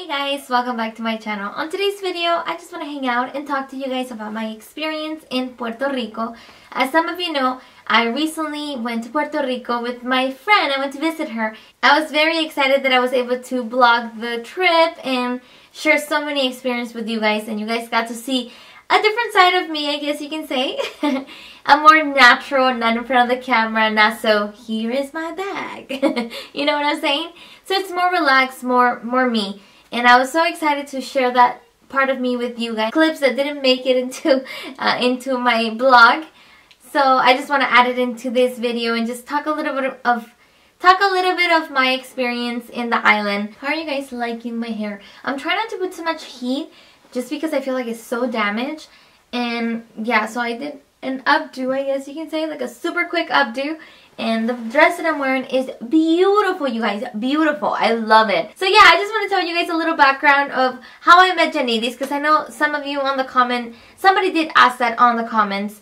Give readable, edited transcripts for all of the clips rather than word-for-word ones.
Hey guys, welcome back to my channel. On today's video, I just want to hang out and talk to you guys about my experience in Puerto Rico. As some of you know, I recently went to Puerto Rico with my friend. I went to visit her. I was very excited that I was able to vlog the trip and share so many experiences with you guys, and you guys got to see a different side of me, I guess you can say. I'm more natural, not in front of the camera, not so, here is my bag. You know what I'm saying? So it's more relaxed, more me. And I was so excited to share that part of me with you guys. Clips that didn't make it into my blog. So I just want to add it into this video and just talk a little bit of my experience in the island. How are you guys liking my hair? I'm trying not to put too much heat just because I feel like it's so damaged. And yeah, so I did an updo, I guess you can say, like a super quick updo. And the dress that I'm wearing is beautiful, you guys. Beautiful. I love it. So yeah, I just want to tell you guys a little background of how I met Yanis, because I know some of you on the comment, somebody did ask that on the comments.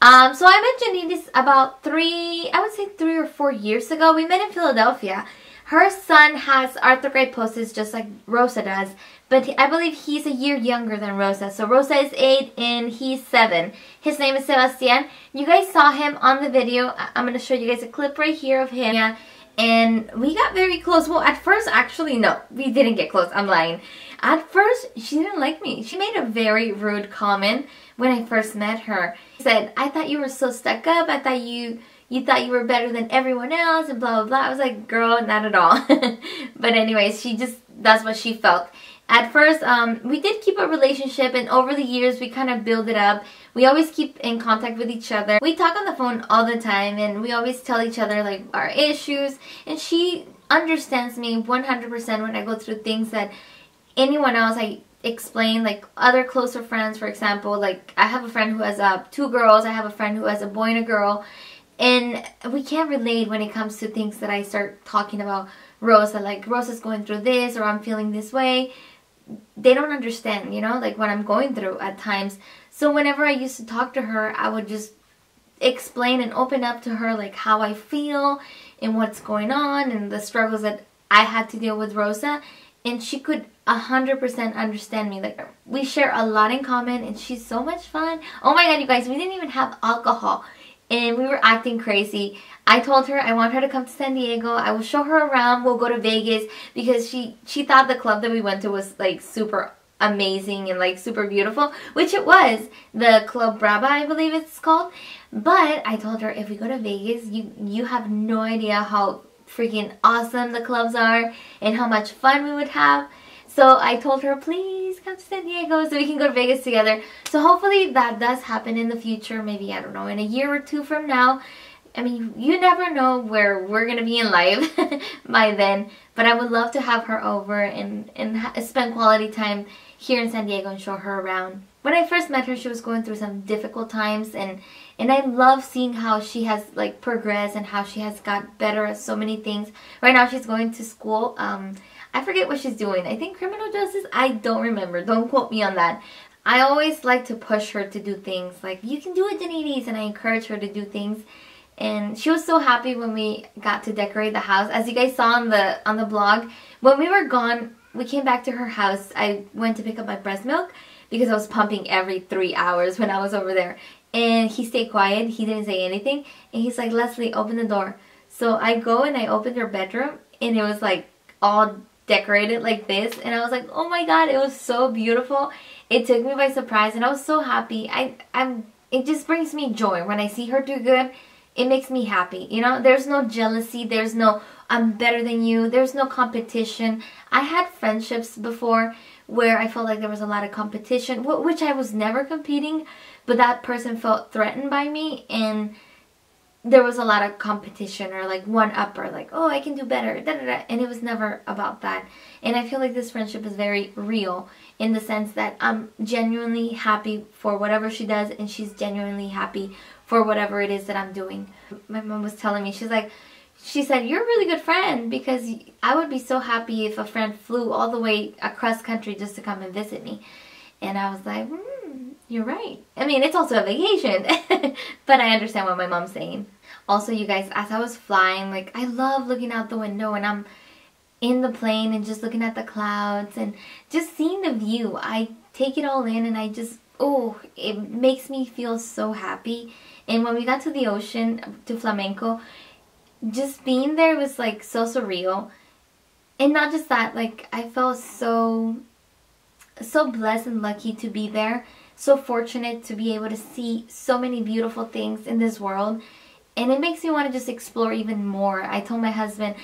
So I met Yanis about 3 or 4 years ago. We met in Philadelphia. Her son has arthrogryposis just like Rosa does, but I believe he's a year younger than Rosa. So Rosa is 8 and he's 7. His name is Sebastian. You guys saw him on the video. I'm going to show you guys a clip right here of him. Yeah, and we got very close. Well, at first, actually, no, we didn't get close. I'm lying. At first, she didn't like me. She made a very rude comment when I first met her. She said, I thought you were so stuck up. I thought you thought you were better than everyone else and blah, blah, blah. I was like, girl, not at all. But anyways, that's what she felt. At first, we did keep a relationship, and over the years, we kind of build it up. We always keep in contact with each other. We talk on the phone all the time, and we always tell each other, like, our issues. And she understands me 100% when I go through things that anyone else I explain, like other closer friends, for example. Like, I have a friend who has 2 girls. I have a friend who has a boy and a girl. And we can't relate when it comes to things that I start talking about Rosa. Like, Rosa's going through this, or I'm feeling this way. They don't understand, you know, like what I'm going through at times. So whenever I used to talk to her, I would just explain and open up to her, like, how I feel and what's going on and the struggles that I had to deal with Rosa. And she could 100% understand me. Like, we share a lot in common, and she's so much fun. Oh my god, you guys, we didn't even have alcohol, and we were acting crazy. I told her I want her to come to San Diego. I will show her around. We'll go to Vegas, because she thought the club that we went to was like super amazing and like super beautiful, which it was. The Club Brava, I believe it's called. But I told her, if we go to Vegas, you have no idea how freaking awesome the clubs are and how much fun we would have. So I told her, please come to San Diego so we can go to Vegas together. So hopefully that does happen in the future. Maybe, I don't know, in a year or 2 from now. I mean, you never know where we're going to be in life by then. But I would love to have her over and spend quality time here in San Diego and show her around. When I first met her, she was going through some difficult times. And I love seeing how she has, like, progressed and how she has got better at so many things. Right now she's going to school. I forget what she's doing. I think criminal justice? I don't remember. Don't quote me on that. I always like to push her to do things. Like, you can do it, Yanis. And I encourage her to do things. And she was so happy when we got to decorate the house. As you guys saw on the blog, when we were gone, we came back to her house. I went to pick up my breast milk because I was pumping every 3 hours when I was over there. And he stayed quiet. He didn't say anything. And he's like, Leslie, open the door. So I go and I opened her bedroom, and it was like all decorated like this, and I was like, oh my god, it was so beautiful. It took me by surprise, and I was so happy. It just brings me joy when I see her do good. It makes me happy, you know. There's no jealousy, there's no I'm better than you, there's no competition. I had friendships before where I felt like there was a lot of competition, which I was never competing, but that person felt threatened by me, and there was a lot of competition, or like one-upper, like, oh, I can do better, da, da, da. And it was never about that. And I feel like this friendship is very real in the sense that I'm genuinely happy for whatever she does, and she's genuinely happy for whatever it is that I'm doing. My mom was telling me, she said, you're a really good friend, because I would be so happy if a friend flew all the way across country just to come and visit me. And I was like, you're right. I mean, it's also a vacation, but I understand what my mom's saying. Also, you guys, as I was flying, like, I love looking out the window, and in the plane and just looking at the clouds and just seeing the view. I take it all in and I just, oh, it makes me feel so happy. And when we got to the ocean, to Flamenco, just being there was like so surreal. And not just that, like I felt so blessed and lucky to be there. So fortunate to be able to see so many beautiful things in this world. And it makes me want to just explore even more. I told my husband,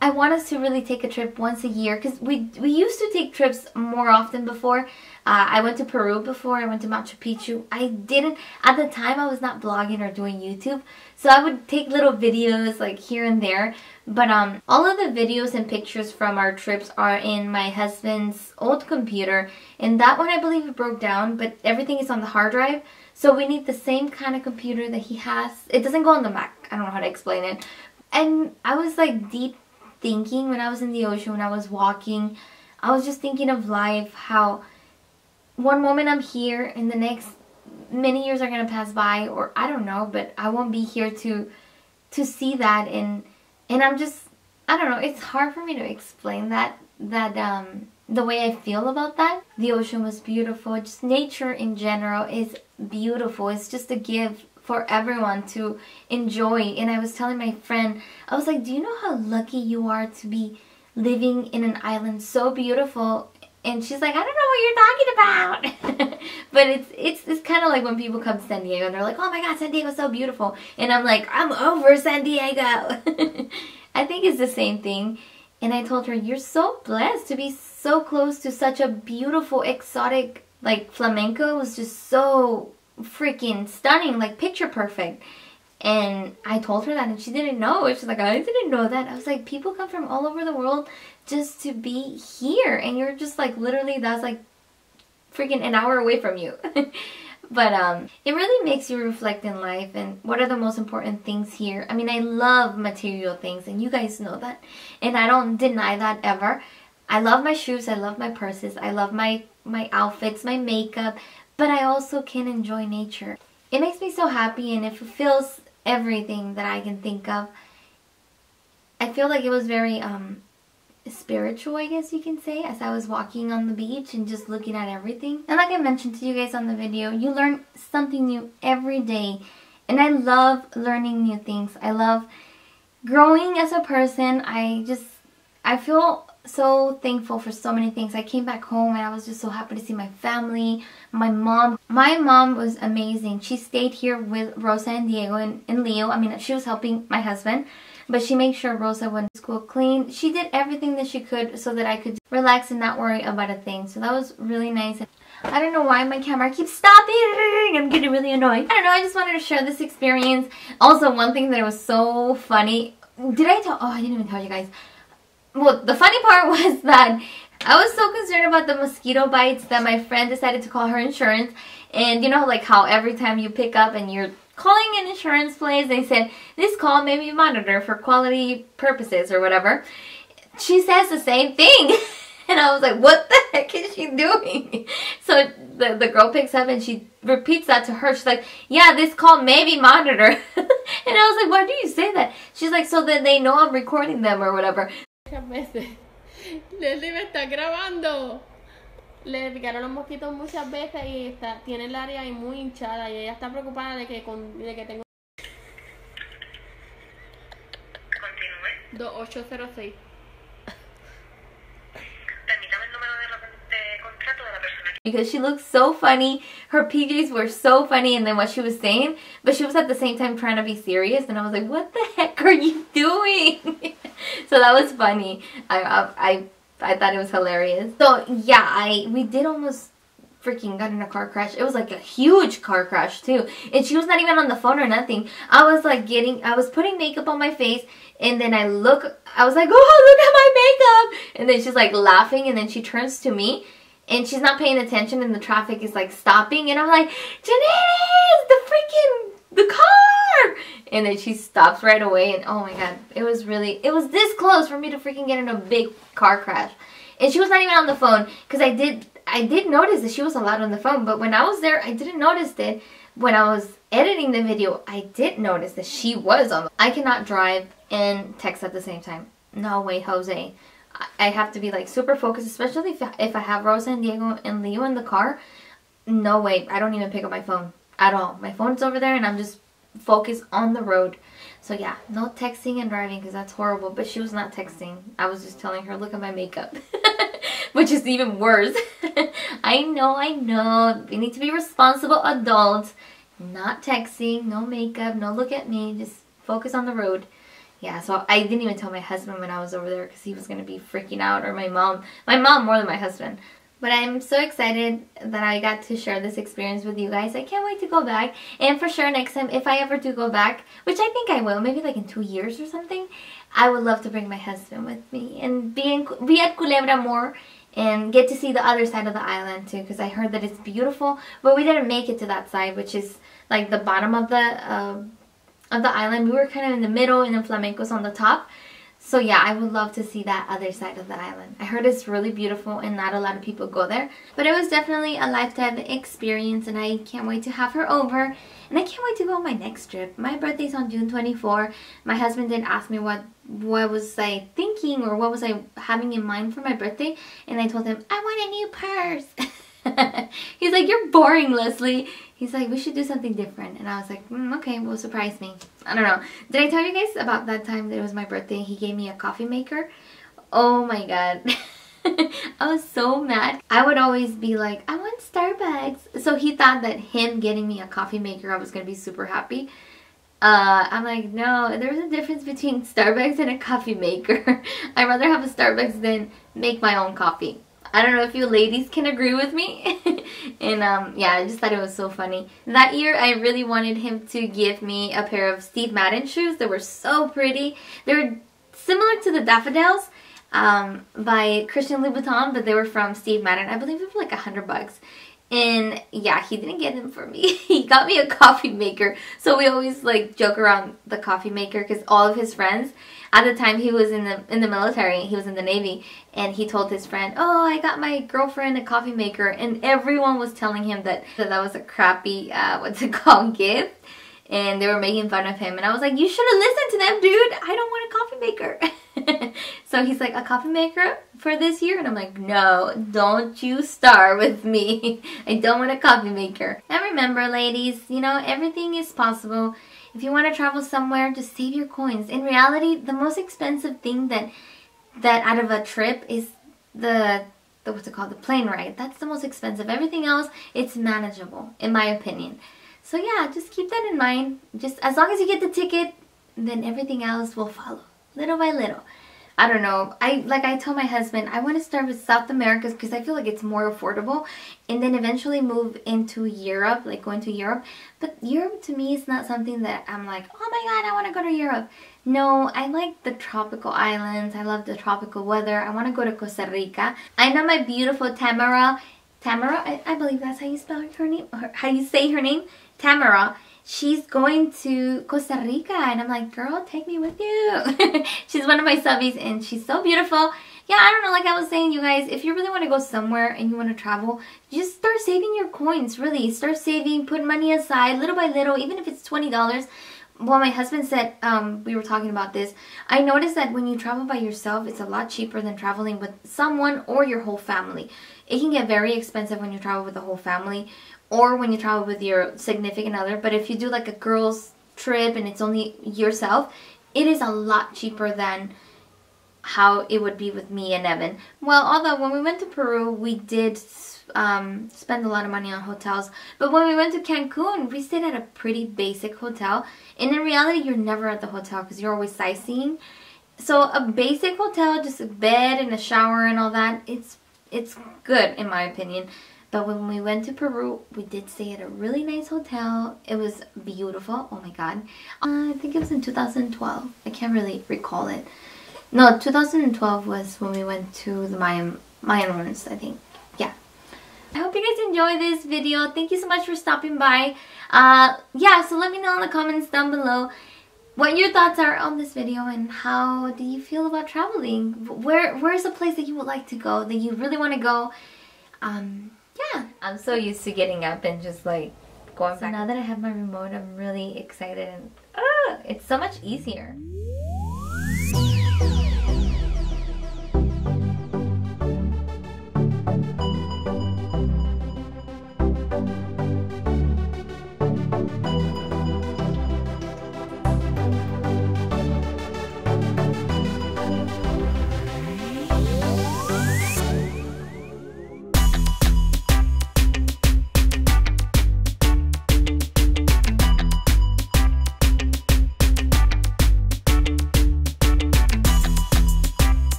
I want us to really take a trip once a year, because we used to take trips more often before. I went to Peru before, I went to Machu Picchu. I didn't, at the time I was not blogging or doing YouTube, so I would take little videos like here and there. But all of the videos and pictures from our trips are in my husband's old computer, and that one I believe it broke down, but everything is on the hard drive. So we need the same kind of computer that he has. It doesn't go on the Mac. I don't know how to explain it. And I was like deep thinking when I was in the ocean, when I was walking. I was just thinking of life, how one moment I'm here and the next many years are going to pass by, or I don't know, but I won't be here to see that. And I'm just, I don't know, it's hard for me to explain that the way I feel about that. The ocean was beautiful. Just nature in general is beautiful. It's just a gift for everyone to enjoy. And I was telling my friend, I was like, do you know how lucky you are to be living in an island so beautiful? And she's like, I don't know what you're talking about. But it's kind of like when people come to San Diego and they're like, oh my god, San Diego's so beautiful. And I'm like, I'm over San Diego. I think it's the same thing. And I told her, you're so blessed to be so close to such a beautiful, exotic, like flamenco was just so freaking stunning, like picture perfect. And I told her that and she didn't know. She's like, I didn't know that. I was like, people come from all over the world just to be here. And you're just like, literally, that's like freaking an hour away from you. But it really makes you reflect in life and what are the most important things here. I mean, I love material things and you guys know that. And I don't deny that ever. I love my shoes, I love my purses, I love my outfits, my makeup, but I also can enjoy nature. It makes me so happy and it fulfills everything that I can think of. I feel like it was very spiritual, I guess you can say, as I was walking on the beach and just looking at everything. And like I mentioned to you guys on the video, you learn something new every day. And I love learning new things. I love growing as a person. I feel so thankful for so many things. I came back home and I was just so happy to see my family, my mom. My mom was amazing. She stayed here with Rosa and Diego and Leo. I mean, she was helping my husband, but she made sure Rosa went to school clean. She did everything that she could so that I could relax and not worry about a thing. So that was really nice. I don't know why my camera keeps stopping. I'm getting really annoyed. I don't know, I just wanted to share this experience. Also, one thing that was so funny. Did I tell? Oh, I didn't even tell you guys. Well, the funny part was that I was so concerned about the mosquito bites that my friend decided to call her insurance. And you know, like how every time you pick up and you're calling an insurance place, they said, this call may be monitored for quality purposes or whatever. She says the same thing. And I was like, what the heck is she doing? So the girl picks up and she repeats that to her. She's like, yeah, this call may be monitored. And I was like, why do you say that? She's like, so that they know I'm recording them or whatever. Leslie me está grabando. Le picaron los mosquitos muchas veces y tiene el área ahí muy hinchada y ella está preocupada de que tengo... Continúe. 2806. Permítame el número de contrato de la persona. Because she looked so funny. Her PJs were so funny and then what she was saying. But she was at the same time trying to be serious. And I was like, what the heck are you doing? So that was funny. I thought it was hilarious. So yeah, we did almost freaking got in a car crash. It was like a huge car crash too. And she was not even on the phone or nothing. I was like I was putting makeup on my face and then I was like, oh, look at my makeup. And then she's like laughing and then she turns to me and she's not paying attention and the traffic is like stopping and I'm like, Janice, the car! And then she stops right away and oh my god, it was this close for me to freaking get in a big car crash. And she was not even on the phone because I did notice that she was allowed on the phone, but when I was there, I didn't notice it. When I was editing the video, I did notice that she was on the phone. I cannot drive and text at the same time. No way, Jose. I have to be like super focused, especially if I have Rosa and Diego and Leo in the car. No way, I don't even pick up my phone at all. My phone's over there and I'm just focused on the road. So yeah, no texting and driving because that's horrible. But she was not texting. I was just telling her, look at my makeup. Which is even worse. I know. We need to be responsible adults. Not texting, no makeup, no look at me. Just focus on the road. Yeah, so I didn't even tell my husband when I was over there because he was going to be freaking out, or my mom. My mom more than my husband. But I'm so excited that I got to share this experience with you guys. I can't wait to go back. And for sure next time, if I ever do go back, which I think I will, maybe like in 2 years or something, I would love to bring my husband with me and be at Culebra more and get to see the other side of the island too, because I heard that it's beautiful. But we didn't make it to that side, which is like the bottom of the island. We were kind of in the middle and then Flamenco's on the top. So yeah, I would love to see that other side of the island. I heard it's really beautiful and not a lot of people go there. But it was definitely a lifetime experience and I can't wait to have her over. And I can't wait to go on my next trip. My birthday's on June 24. My husband did ask me what was I thinking or what was I having in mind for my birthday. And I told him, I want a new purse. He's like, you're boring, Leslie. He's like, we should do something different. And I was like, okay, well, surprise me. I don't know. Did I tell you guys about that time that it was my birthday? He gave me a coffee maker. Oh my god. I was so mad. I would always be like, I want Starbucks. So he thought that him getting me a coffee maker, I was going to be super happy. I'm like, no, there's a difference between Starbucks and a coffee maker. I'd rather have a Starbucks than make my own coffee. I don't know if you ladies can agree with me. And yeah, I just thought it was so funny. That year, I really wanted him to give me a pair of Steve Madden shoes. They were so pretty. They were similar to the Daffodils by Christian Louboutin, but they were from Steve Madden. I believe it was like $100. And yeah, he didn't get them for me. He got me a coffee maker. So we always like joke around the coffee maker because all of his friends, at the time he was in the military, he was in the Navy, and he told his friend, oh, I got my girlfriend a coffee maker, and everyone was telling him that was a crappy, what's it called, gift, and they were making fun of him, and I was like, you should have listened to them, dude. I don't want a coffee maker. So he's like, a coffee maker for this year? And I'm like, no, don't you start with me. I don't want a coffee maker. And remember, ladies, you know, everything is possible. If you want to travel somewhere, just save your coins. In reality, the most expensive thing that out of a trip is the what's it called, the plane ride. That's the most expensive. Everything else, it's manageable, in my opinion. So yeah, just keep that in mind. Just as long as you get the ticket, then everything else will follow, little by little. I don't know. I told my husband, I want to start with South America because I feel like it's more affordable, and then eventually move into Europe, like going to Europe. But Europe to me is not something that I'm like, oh my god, I want to go to Europe. No, I like the tropical islands. I love the tropical weather. I want to go to Costa Rica. I know my beautiful Tamara, I believe that's how you spell her name, or how you say her name, Tamara. She's going to Costa Rica, and I'm like, girl, take me with you. She's one of my subbies, and she's so beautiful. Yeah, I don't know, like I was saying, you guys, if you really want to go somewhere and you want to travel, just start saving your coins, really. Start saving, put money aside, little by little, even if it's $20. Well, my husband said, we were talking about this, I noticed that when you travel by yourself, it's a lot cheaper than traveling with someone or your whole family. It can get very expensive when you travel with the whole family, or when you travel with your significant other. But if you do like a girl's trip and it's only yourself, it is a lot cheaper than how it would be with me and Evan. Well, although when we went to Peru, we did spend a lot of money on hotels. But when we went to Cancun, we stayed at a pretty basic hotel. And in reality, you're never at the hotel because you're always sightseeing. So a basic hotel, just a bed and a shower and all that, it's good in my opinion. But when we went to Peru, we did stay at a really nice hotel. It was beautiful. Oh my god. I think it was in 2012. I can't really recall it. No, 2012 was when we went to the Mayan ruins, I think. Yeah. I hope you guys enjoyed this video. Thank you so much for stopping by. Yeah, so let me know in the comments down below what your thoughts are on this video and how do you feel about traveling. Where's a place that you would like to go, that you really want to go? Yeah, I'm so used to getting up and just like going back. Now that I have my remote, I'm really excited, and it's so much easier.